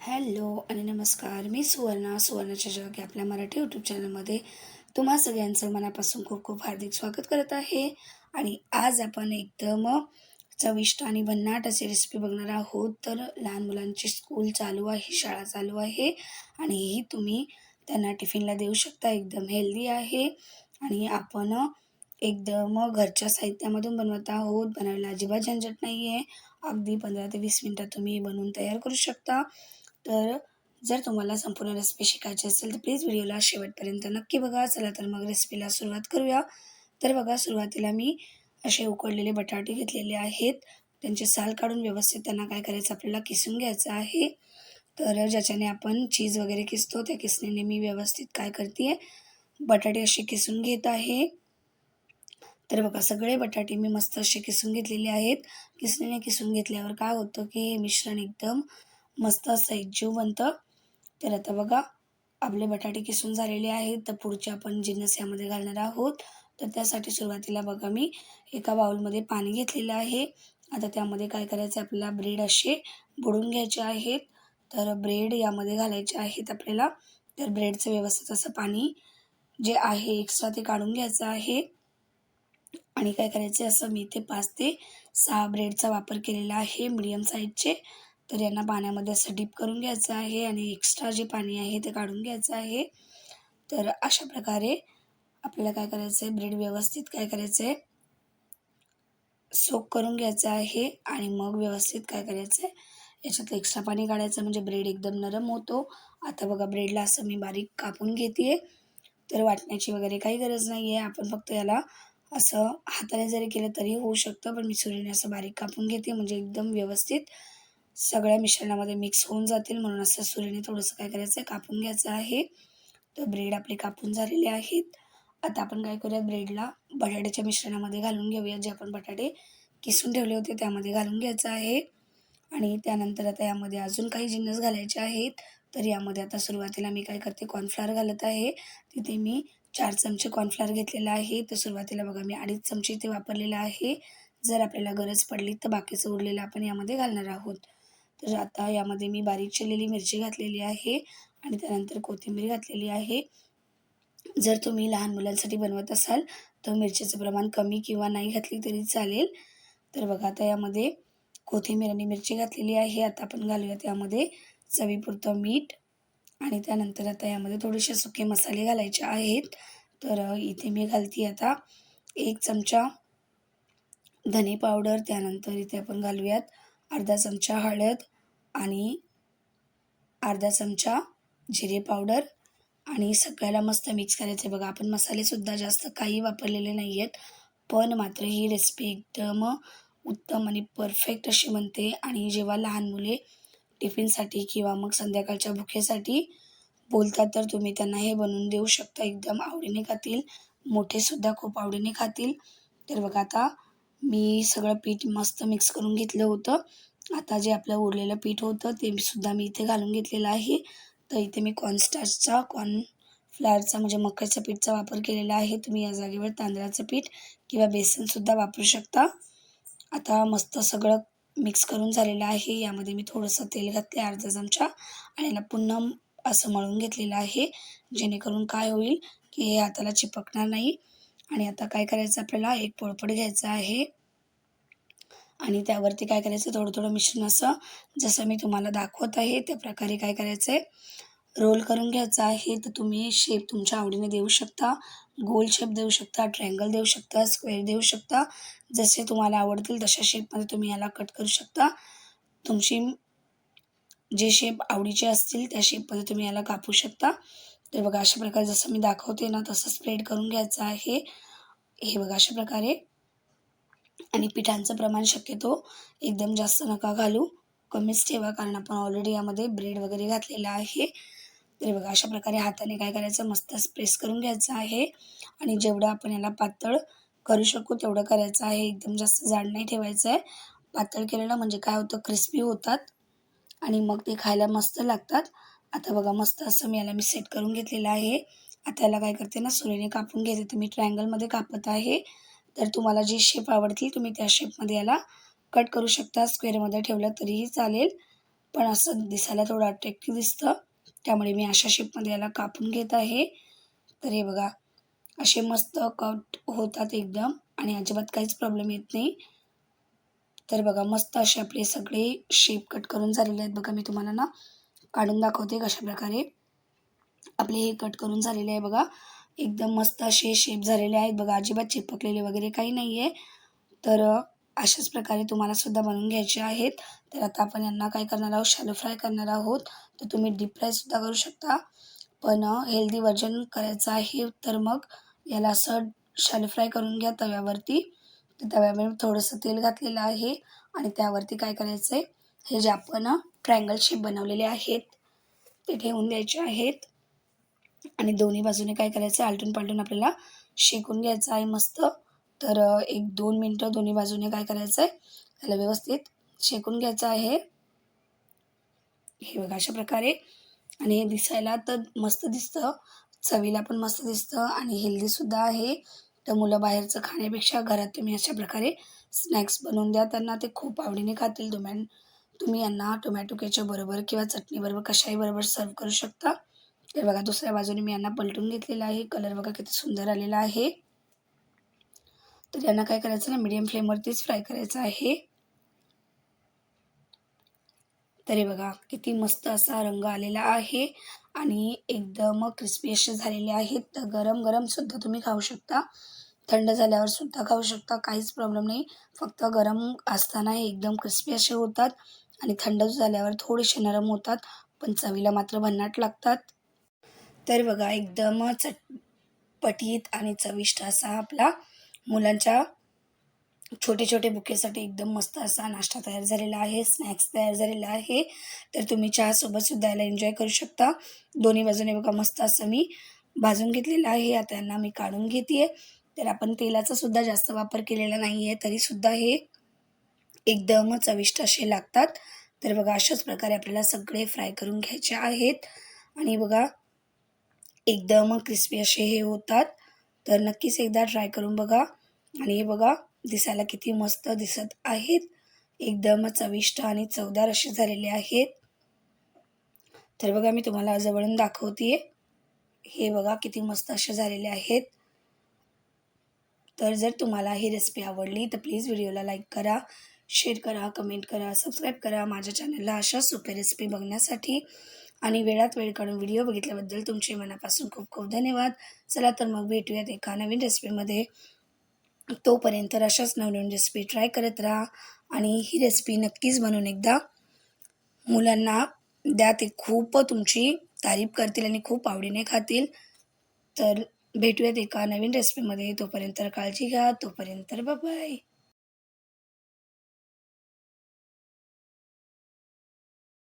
Hello आणि नमस्कार. मी सुवर्णाच्या जग या आपल्या मराठी यूट्यूब चॅनलमध्ये तुम्हा सगळ्यांचं मनापासून खूप खूप हार्दिक स्वागत करत आहे. आणि आज आपण एकदम चविष्ट आणि भन्नाट अशी रेसिपी बघणार आहोत. तर लहान मुलांची स्कूल चालू आहे, शाळा चालू आहे आणि ही तुम्ही त्यांना टिफिनला देऊ शकता. एकदम हेल्दी आहे आणि आपण एकदम घरच्या साहित्यामधून बनवत आहोत. बनवायला अजिबात झंझट नाही आहे. अगदी 15 ते 20 मिनिटात तुम्ही बनवून तयार करू शकता. तर जर तुम्हाला संपूर्ण रेसिपी शिकायची असेल तर प्लीज व्हिडिओला शेवटपर्यंत नक्की बघा. चला तर मग रेसिपीला सुरुवात करूया. तर बघा, सुरुवातीला मी असे उकडलेले बटाटे घेतलेले आहेत. त्यांचे साल काढून व्यवस्थित त्यांना काय करायचं, आपल्याला किसून घ्यायचं आहे. तर ज्याच्याने आपण चीज वगैरे किसतो त्या किसणीने मी व्यवस्थित काय करते, बटाटे असे किसून घेत आहे. तर बघा, सगळे बटाटे मी मस्त असे किसून घेतलेले आहेत. किसणीने किसून घेतल्यावर काय होतं की हे मिश्रण एकदम मस्त असं एकजीव बनतं. तर आता बघा, आपले बटाटे किसून झालेले आहेत. तर पुढचे आपण जिन्नस यामध्ये घालणार आहोत. तर त्यासाठी सुरुवातीला बघा, मी एका बाउलमध्ये पाणी घेतलेलं आहे. आता त्यामध्ये काय करायचं, आपल्याला ब्रेड असे बुडवून घ्यायचे आहेत. तर ब्रेड यामध्ये घालायचे आहेत आपल्याला. तर ब्रेडचं व्यवस्थित असं पाणी जे आहे एक्स्ट्रा ते काढून घ्यायचं आहे. आणि काय करायचं, असं मी इथे 5 ते 6 ब्रेडचा वापर केलेला आहे मीडियम साईजचे. तर यांना पाण्यामध्ये असं डीप करून घ्यायचं आहे आणि एक्स्ट्रा जे पाणी आहे ते काढून घ्यायचं आहे. तर अशा प्रकारे आपल्याला काय करायचं आहे, ब्रेड व्यवस्थित काय करायचं आहे, सोक करून घ्यायचं आहे. आणि मग व्यवस्थित काय करायचं आहे, याच्यातलं एक्स्ट्रा पाणी काढायचं म्हणजे ब्रेड एकदम नरम होतो. आता बघा, ब्रेडला असं मी बारीक कापून घेते आहे. तर वाटण्याची वगैरे काही गरज नाही आहे. आपण फक्त याला असं हाताने जरी केलं तरी होऊ शकतं, पण मी सुरीने असं बारीक कापून घेते म्हणजे एकदम व्यवस्थित सगळ्या मिश्रणामध्ये मिक्स होऊन जातील. म्हणून असं सुरीने थोडंसं काय करायचं आहे, कापून घ्यायचं आहे. तर ब्रेड आपले कापून झालेले आहेत. आता आपण काय करूया, ब्रेडला बटाट्याच्या मिश्रणामध्ये घालून घेऊया. जे आपण बटाटे किसून ठेवले होते त्यामध्ये घालून घ्यायचं आहे. आणि त्यानंतर आता यामध्ये अजून काही जिन्नस घालायचे आहेत. तर यामध्ये आता सुरुवातीला मी काय करते, कॉर्नफ्लॉवर घालत आहे. तिथे मी 4 चमचे कॉर्नफ्लॉवर घेतलेला आहे. तर सुरुवातीला बघा, मी 2.5 चमचे इथे वापरलेला आहे. जर आपल्याला गरज पडली तर बाकीचं उरलेलं आपण यामध्ये घालणार आहोत. तर आता यामध्ये मी बारीक चिरलेली मिरची घातलेली आहे आणि त्यानंतर कोथिंबीर घातलेली आहे. जर तुम्ही लहान मुलांसाठी बनवत असाल तर मिरचीचं प्रमाण कमी किंवा नाही घातली तरी चालेल. तर बघा, आता यामध्ये कोथिंबीर आणि मिरची घातलेली आहे. आता आपण घालूया त्यामध्ये चवीपुरतं मीठ आणि त्यानंतर आता यामध्ये थोडेसे सुके मसाले घालायचे आहेत. तर इथे मी घालते आता 1 चमचा धने पावडर. त्यानंतर इथे आपण घालूयात अर्धा चमचा हळद आणि अर्धा चमचा जिरे पावडर आणि सगळ्याला मस्त मिक्स करायचं आहे. बघा, आपण मसालेसुद्धा जास्त काही वापरलेले नाही आहेत, पण मात्र ही रेसिपी एकदम उत्तम आणि परफेक्ट अशी बनते. आणि जेव्हा लहान मुले टिफिनसाठी किंवा मग संध्याकाळच्या भुकेसाठी बोलतात तर तुम्ही त्यांना हे बनवून देऊ शकता. एकदम आवडीने खातील, मोठेसुद्धा खूप आवडीने खातील. तर बघा, आता मी सगळं पीठ मस्त मिक्स करून घेतलं होतं. आता जे आपलं उरलेलं पीठ होतं ते सुद्धा मी इथे घालून घेतलेलं आहे. तर इथे मी कॉर्नफ्लॉवरचा म्हणजे मक्याच्या पीठचा वापर केलेला आहे. तुम्ही या जागेवर तांदळाचं पीठ किंवा बेसनसुद्धा वापरू शकता. आता मस्त सगळं मिक्स करून झालेलं आहे. यामध्ये मी थोडंसं तेल घातले अर्धा चमचा आणि याला पुन्हा असं मळून घेतलेलं आहे, जेणेकरून काय होईल की हे हाताला चिपकणार नाही. आणि आता काय करायचं, आपल्याला एक पोळपाट घ्यायचं आहे आणि त्यावरती काय करायचं, थोडं थोडं मिश्रण असं जसं मी तुम्हाला दाखवत आहे त्या प्रकारे काय करायचं आहे, रोल करून घ्यायचा आहे. तर तुम्ही शेप तुमच्या आवडीने देऊ शकता. गोल शेप देऊ शकता, ट्रायंगल देऊ शकता, स्क्वेअर देऊ शकता. जसे तुम्हाला आवडतील तशा शेपमध्ये तुम्ही याला कट करू शकता. तुमची जे शेप आवडीचे असतील त्या शेपमध्ये तुम्ही याला कापू शकता. तर बघा, अशा प्रकारे जसं मी दाखवते ना तसं स्प्रेड करून घ्यायचं आहे. हे बघा, अशा प्रकारे. आणि पिठांचं प्रमाण शक्यतो एकदम जास्त नका घालू, कमीच ठेवा, कारण आपण ऑलरेडी यामध्ये ब्रेड वगैरे घातलेला आहे. तर बघा, अशा प्रकारे हाताने काय करायचं, मस्त प्रेस करून घ्यायचं आहे. आणि जेवढं आपण याला पातळ करू शकू तेवढं करायचं आहे. एकदम जास्त जाड नाही ठेवायचं आहे. पातळ केलेलं म्हणजे काय होतं, क्रिस्पी होतात आणि मग ते खायला मस्त लागतात. आता बघा, मस्त असं मी सेट करून घेतलेलं आहे. आता याला काय करते ना, सुरीने कापून घेते. तर मी ट्रायंगलमध्ये कापत आहे. तर तुम्हाला जी शेप आवडतील तुम्ही त्या शेपमध्ये याला कट करू शकता. स्क्वेअरमध्ये ठेवलं तरीही चालेल, पण असं दिसायला थोडं अट्रॅक्टिव्ह दिसतं, त्यामुळे मी अशा शेपमध्ये याला कापून घेत आहे. तर हे बघा असे मस्त कट होतात एकदम आणि अजिबात काहीच प्रॉब्लेम येत नाही. तर बघा मस्त असे आपले सगळे शेप कट करून झालेले आहेत. बघा मी तुम्हाला ना काढून दाखवते कशाप्रकारे आपले हे कट करून झालेले आहे. बघा एकदम मस्त असे शेप झालेले आहेत. बघा अजिबात चिपकलेले वगैरे काही नाही आहे. तर अशाच प्रकारे तुम्हाला सुद्धा बनवून घ्यायचे आहेत. तर आता आपण यांना काय करणार आहोत, शॅलो फ्राय करणार आहोत. तर तुम्ही डीप फ्रायसुद्धा करू शकता, पण हेल्दी व्हर्जन करायचं आहे तर मग याला असं शॅलो फ्राय करून घ्या तव्यावरती. तर तव्यावर थोडंसं तेल घातलेलं आहे आणि त्यावरती काय करायचं आहे, हे जे आपण ट्रायंगल शेप बनवलेले आहेत ते ठेवून द्यायचे आहेत आणि दोन्ही बाजूने काय करायचं आहे, आलटून पालटून आपल्याला शेकून घ्यायचं आहे मस्त. तर 1-2 मिनटं दोन्ही बाजूने काय करायचं आहे, त्याला व्यवस्थित शेकून घ्यायचं आहे. हे बघा अशा प्रकारे आणि हे दिसायला तर मस्त दिसतं, चवीला पण मस्त दिसतं आणि हेल्दीसुद्धा आहे. तर मुलं बाहेरचं खाण्यापेक्षा घरात तुम्ही अशा प्रकारे स्नॅक्स बनवून द्या त्यांना, ते खूप आवडीने खातील. तुम्ही यांना टोमॅटो केचपबरोबर किंवा चटणीबरोबर कशाही बरोबर सर्व्ह करू शकता. तर बघा दुसऱ्या बाजूने मी यांना पलटून घेतलेला आहे. कलर बघा किती सुंदर आलेला आहे. तर यांना काय करायचं ना, मीडियम फ्लेमवरतीच फ्राय करायचं आहे. तर हे बघा किती मस्त असा रंग आलेला आहे आणि एकदम क्रिस्पी असे झालेले आहेत. तर गरम गरमसुद्धा तुम्ही खाऊ शकता, थंड झाल्यावर सुद्धा खाऊ शकता, काहीच प्रॉब्लेम नाही. फक्त गरम असताना हे एकदम क्रिस्पी असे होतात आणि थंड झाल्यावर थोडेसे नरम होतात, पण चवीला मात्र भन्नाट लागतात. तर बघा एकदम चटपटीत आणि चविष्ट असा आपला मुलांच्या छोटे-छोटे बुकेसाठी एकदम मस्त असा नाश्ता तयार झालेला आहे, स्नॅक्स तयार झालेला आहे. तर तुम्ही चहासोबतसुद्धा याला एन्जॉय करू शकता. दोन्ही बाजूने बघा मस्त असं मी भाजून घेतलेलं आहे. आता यांना मी काढून घेते आहे. तर आपण तेलाचा सुद्धा जास्त वापर केलेला नाही आहे, तरीसुद्धा हे एकदम चविष्ट असे लागतात. तर बघा अशाच प्रकारे आपल्याला सगळे फ्राय करून घ्यायचे आहेत आणि बघा एकदम क्रिस्पी असे हे होतात. तर नक्कीच एकदा ट्राय करून बघा आणि हे बघा दिसायला किती मस्त दिसत आहेत. एकदम चविष्ट आणि चवदार असे झालेले आहेत. तर बघा मी तुम्हाला जवळून दाखवते आहे. हे बघा किती मस्त असे झालेले आहेत. तर जर तुम्हाला ही रेसिपी आवडली तर प्लीज व्हिडिओला लाईक करा, शेअर करा, कमेंट करा, सबस्क्राईब करा माझ्या चॅनलला अशा सोप्या रेसिपी बघण्यासाठी आणि वेळात वेळ काढून व्हिडिओ बघितल्याबद्दल तुमचे मनापासून खूप खूप धन्यवाद. चला तर मग भेटूयात एका नवीन रेसिपीमध्ये. तोपर्यंत अशाच नवनवीन रेसिपी ट्राय करत राहा आणि ही रेसिपी नक्कीच बनवून एकदा मुलांना द्या, ते खूप तुमची तारीफ करतील आणि खूप आवडीने खातील. तर भेटूयात एका नवीन रेसिपीमध्ये. तोपर्यंत काळजी घ्या. तोपर्यंत बाय बाय.